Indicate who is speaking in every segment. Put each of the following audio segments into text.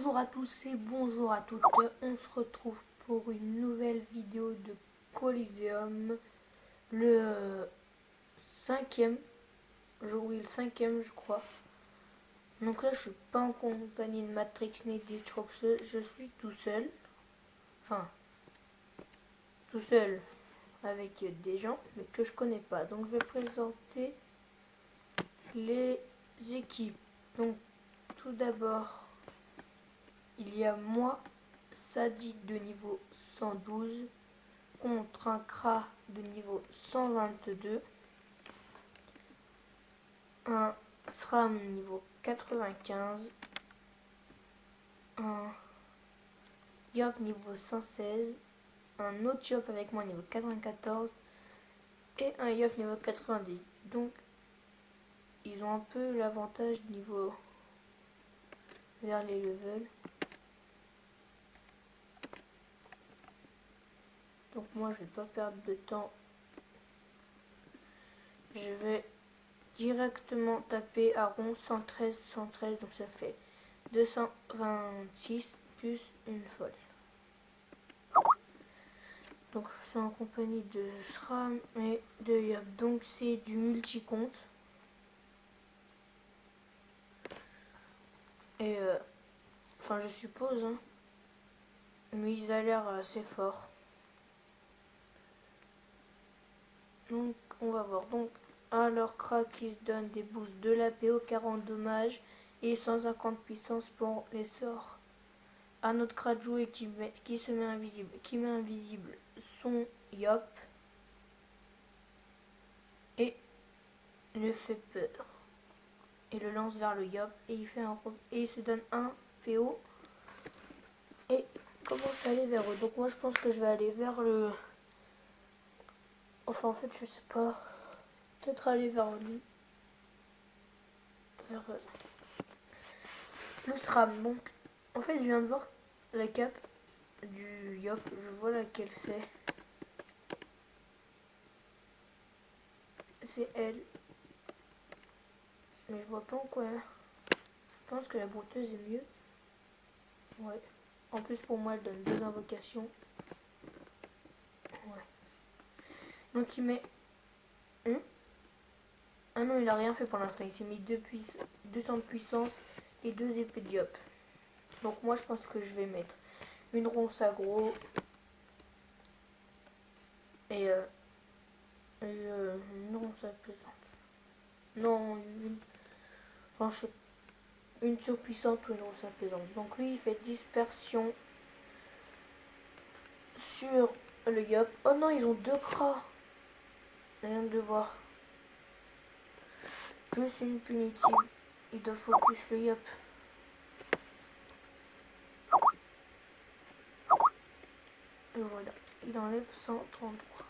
Speaker 1: Bonjour à tous et bonjour à toutes, on se retrouve pour une nouvelle vidéo de Coliseum, le cinquième, oui le cinquième je crois. Donc là je suis pas en compagnie de Matrix ni Distrox, je suis tout seul, enfin tout seul avec des gens mais que je connais pas. Donc je vais présenter les équipes. Donc tout d'abord il y a moi, Sadi de niveau 112 contre un Kra de niveau 122, un SRAM niveau 95, un Yop niveau 116, un autre Yop avec moi niveau 94 et un Yop niveau 90. Donc ils ont un peu l'avantage niveau vers les levels. Donc moi je vais pas perdre de temps. Je vais directement taper à rond 113, 113, donc ça fait 226 plus une folle. Donc je suis en compagnie de SRAM et de Yop. Donc c'est du multi-compte. Et enfin je suppose, hein. Mais ils ont l'air assez forts. Donc on va voir. Donc à leur crack ils se donnent des boosts de la PO, 40 dommages et 150 puissance pour les sorts. À notre crack joué qui se met invisible, qui met invisible son Yop et le fait peur. Et le lance vers le Yop et il fait et il se donne un PO et commence à aller vers eux. Donc moi je pense que je vais aller vers le... Enfin en fait je sais pas. Peut-être aller vers lui. Vers le SRAM. Donc en fait je viens de voir la cape du Yop. Je vois laquelle c'est. C'est elle. Mais je vois pas en quoi. Je pense que la brouteuse est mieux. Ouais. En plus pour moi elle donne 2 invocations. Ouais. Donc il met... Ah non il a rien fait pour l'instant. Il s'est mis 200 de puissance et 2 épées de Yop. Donc moi je pense que je vais mettre une ronce aggro et une ronce apaisante. Non, enfin, une surpuissante ou une ronce apaisante. Donc lui il fait dispersion sur le Yop. Oh non, ils ont 2 cras. Rien de voir. Plus une punitive. Il doit focus le Yop. Et voilà, il enlève 133.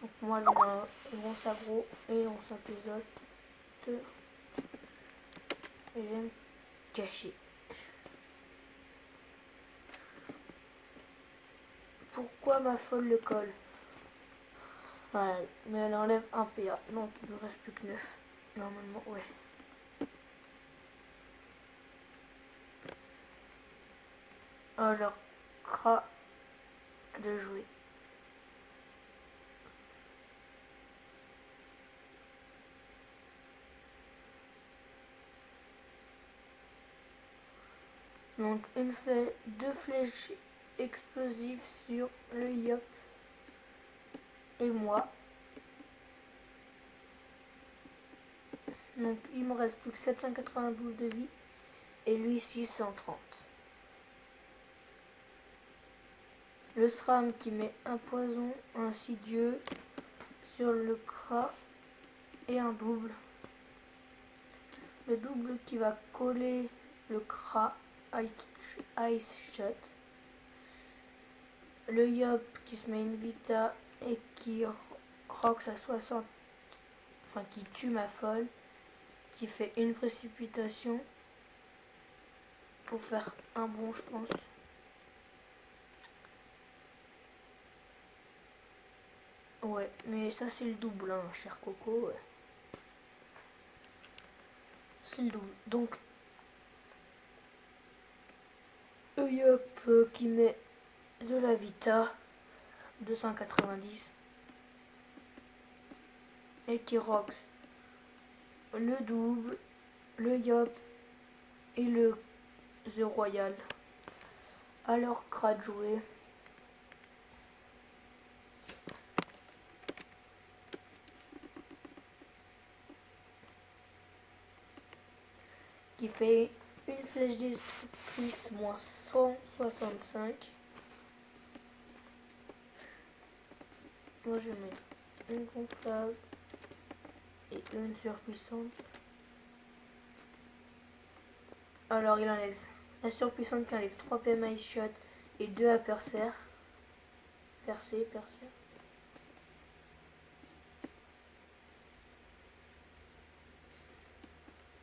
Speaker 1: Donc moi je mets une ronce aggro et une ronce apaisante. Et je vais me cacher. Pourquoi ma folle le colle? Voilà, mais elle enlève un PA, donc il ne reste plus que 9. Normalement, ouais. Alors, Kra de jouer. Donc, deux flèches explosives sur le Yop et moi. Donc, il me reste plus que 792 de vie et lui 630. Le SRAM qui met un poison insidieux sur le Kra et un double. Le double qui va coller le Kra Ice Shot. Le Yop qui se met une Vita et qui rox à 60, enfin qui tue ma folle, qui fait une précipitation pour faire un bon je pense. Ouais, mais ça c'est le double, hein, cher Coco. Ouais. c'est le double. Donc, Yop qui met de la Vita, 290. Et qui rock le double, le Yop et le The Royal. Alors, crade joué. Qui fait une flèche destructrice moins 165. Moi je vais mettre une gonflable et une surpuissante. Alors il enlève la surpuissante qui enlève 3 PM à Ice Shot et 2 à Percer. Percer.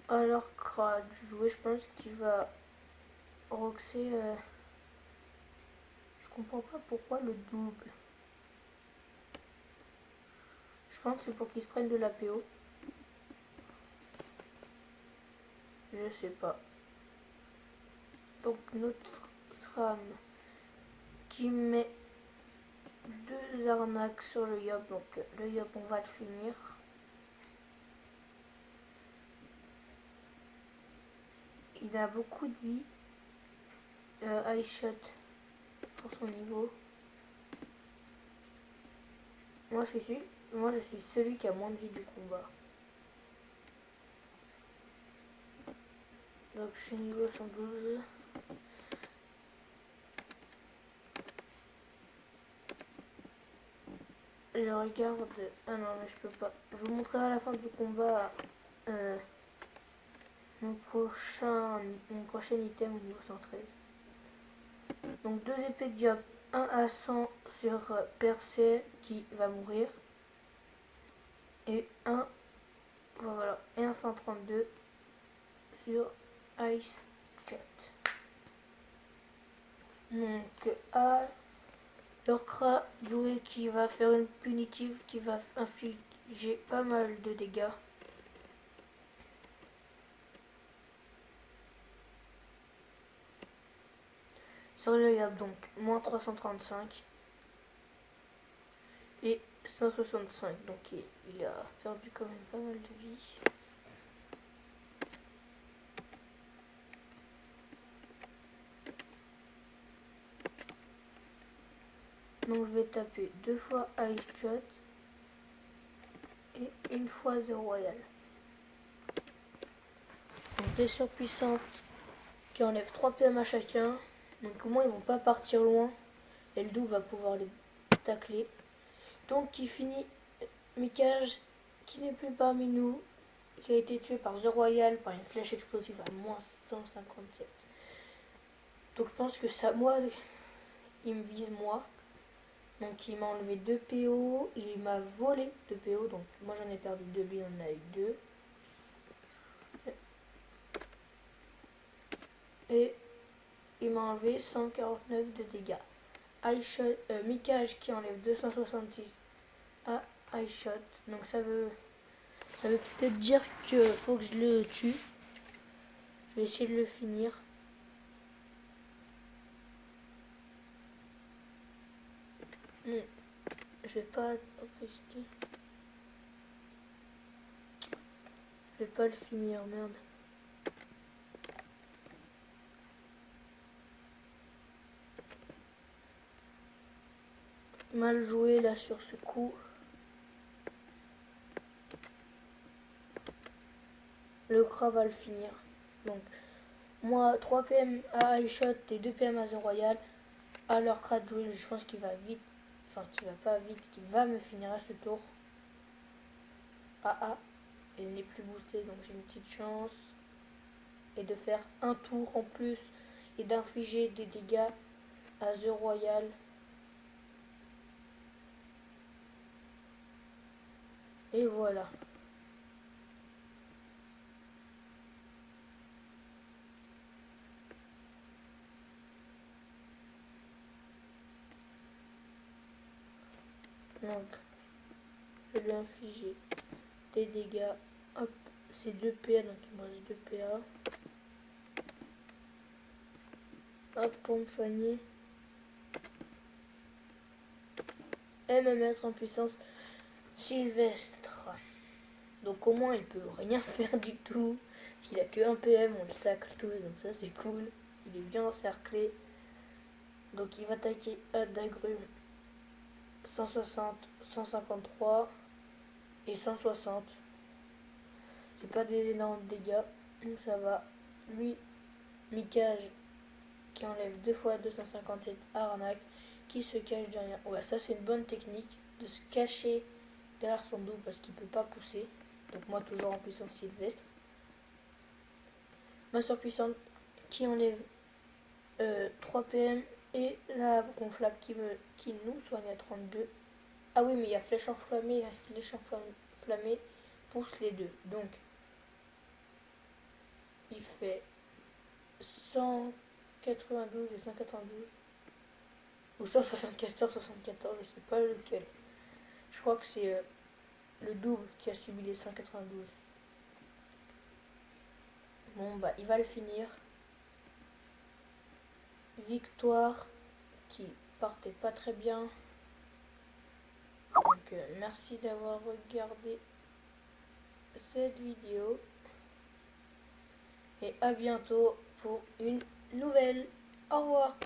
Speaker 1: Alors crade joué, je pense qu'il va roxer. Je comprends pas pourquoi le double. Je pense que c'est pour qu'il se prenne de la PO. Je sais pas. Donc notre SRAM qui met 2 arnaques sur le Yop. Donc le Yop on va le finir. Il a beaucoup de vie. Ice Shot pour son niveau. Moi je suis celui qui a moins de vie du combat. Donc je suis niveau 112. Je regarde. Ah non mais je peux pas. Je vous montrerai à la fin du combat mon prochain item au niveau 113. Donc 2 épées de Yop, 1 à 100 sur Percé qui va mourir. Et un voilà, et un 132 sur Ice Jet. Donc à Lorcra joué qui va faire une punitive qui va infliger pas mal de dégâts. Sur le Yab donc moins 335 et 165, donc il a perdu quand même pas mal de vie. Donc je vais taper 2 fois Ice Shot et une fois The Royal. Donc les surpuissantes qui enlèvent 3 PM à chacun. Donc au moins ils vont pas partir loin. Et le double va pouvoir les tacler. Donc qui finit Mikage qui n'est plus parmi nous. Qui a été tué par The Royal par une flèche explosive à moins 157. Donc je pense que ça, moi, il me vise moi. Donc il m'a enlevé 2 PO, il m'a volé 2 PO, donc moi j'en ai perdu 2, lui en a eu 2. Et il m'a enlevé 149 de dégâts. Mikage qui enlève 266 à Ice Shot. Donc ça veut peut-être dire qu'il faut que je le tue. Je vais essayer de le finir. Je vais pas risquer. Je vais pas le finir, merde. Mal joué là sur ce coup. Le Kra va le finir. Donc, moi 3 PM à Ice Shot et 2 PM à The Royal. À leur Kra de jouer, je pense qu'il va vite. Enfin, qu'il va pas vite, qu'il va me finir à ce tour. Il n'est plus boosté, donc j'ai une petite chance. Et de faire un tour en plus et d'infliger des dégâts à The Royal. Et voilà. Donc, je vais lui infliger des dégâts. Hop, c'est 2 PA, donc il me reste 2 PA. Hop, pour me soigner. Et me mettre en puissance Sylvestre. Donc au moins il peut rien faire du tout. S'il a que 1 PM, on le tacle tous, donc ça c'est cool. Il est bien encerclé. Donc il va attaquer à d'agrumes 160, 153 et 160. C'est pas des énormes dégâts, donc ça va. Lui, Mikage qui enlève 2 fois 257 arnaque, qui se cache derrière. Ouais, ça c'est une bonne technique de se cacher derrière son dos parce qu'il peut pas pousser. Donc moi toujours en puissance Sylvestre. Ma surpuissante qui enlève 3 PM et la gonflable qui nous soigne à 32. Ah oui, mais il y a flèche enflammée, la flèche enflammée pousse les deux. Donc il fait 192 et 192. Ou 174, 74, je sais pas lequel. Je crois que c'est le double qui a subi les 192. Bon bah il va le finir. Victoire qui partait pas très bien. Donc merci d'avoir regardé cette vidéo. Et à bientôt pour une nouvelle. Au revoir.